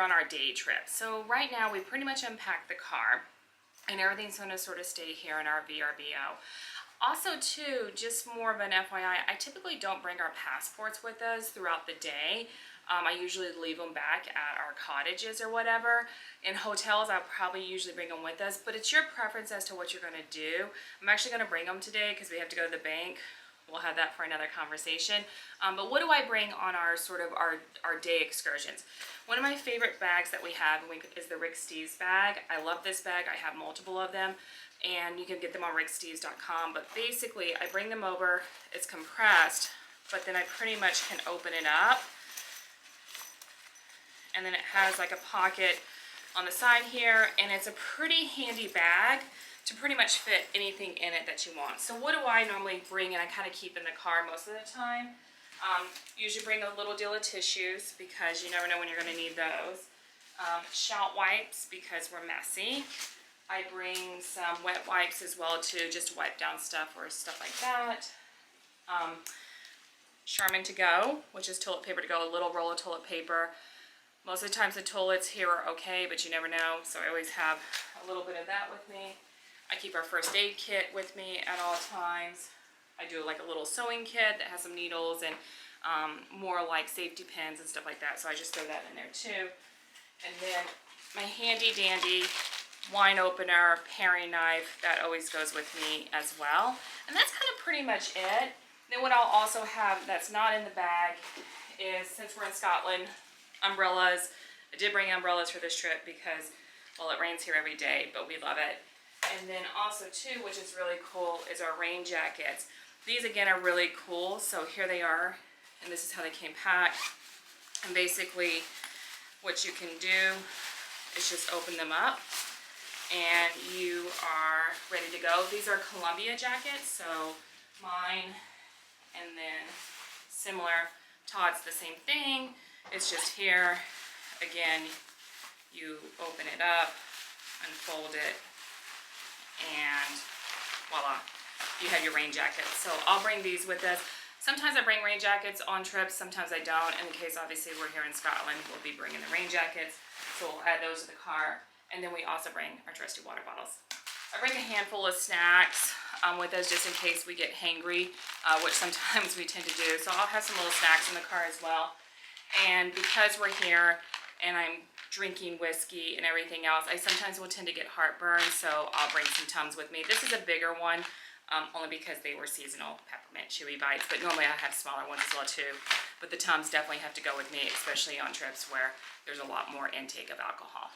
on our day trip. So right now we pretty much unpacked the car and everything's going to sort of stay here in our VRBO. Also too, just more of an FYI, I typically don't bring our passports with us throughout the day. I usually leave them back at our cottages or whatever. In hotels, I'll probably usually bring them with us, but it's your preference as to what you're going to do. I'm actually going to bring them today because we have to go to the bank. We'll have that for another conversation. But what do I bring on our sort of our day excursions? One of my favorite bags that we have is the Rick Steves bag. I love this bag. I have multiple of them, and you can get them on ricksteves.com. But basically, I bring them over. It's compressed, but then I pretty much can open it up. And then it has like a pocket on the side here, and it's a pretty handy bag to pretty much fit anything in it that you want. So what do I normally bring, and I kind of keep in the car most of the time? Usually bring a little deal of tissues because you never know when you're going to need those. Shout wipes because we're messy. I bring some wet wipes as well too, just to wipe down stuff or stuff like that. Charmin to go, which is toilet paper to go, a little roll of toilet paper. Most of the times the toilets here are okay, but you never know, so I always have a little bit of that with me. I keep our first aid kit with me at all times. I do like a little sewing kit that has some needles and more like safety pins and stuff like that, so I just throw that in there too. And then my handy dandy wine opener, paring knife, that always goes with me as well. And that's kind of pretty much it. Then what I'll also have that's not in the bag is, since we're in Scotland, umbrellas. I did bring umbrellas for this trip because, well, it rains here every day, but we love it. And then also too, which is really cool, is our rain jackets. These again are really cool. So here they are, and this is how they came packed. And basically what you can do is just open them up and you are ready to go. These are Columbia jackets, so mine and then similar. Todd's the same thing. It's just here, again, you open it up, unfold it, and voila, you have your rain jacket. So I'll bring these with us. Sometimes I bring rain jackets on trips, sometimes I don't. In the case, obviously, we're here in Scotland, we'll be bringing the rain jackets, so we'll add those to the car. And then we also bring our trusty water bottles. I bring a handful of snacks with us just in case we get hangry, which sometimes we tend to do. So I'll have some little snacks in the car as well. And because we're here and I'm drinking whiskey and everything else, I sometimes will tend to get heartburn, so I'll bring some Tums with me. This is a bigger one, only because they were seasonal peppermint chewy bites, but normally I have smaller ones as well too. But the Tums definitely have to go with me, especially on trips where there's a lot more intake of alcohol.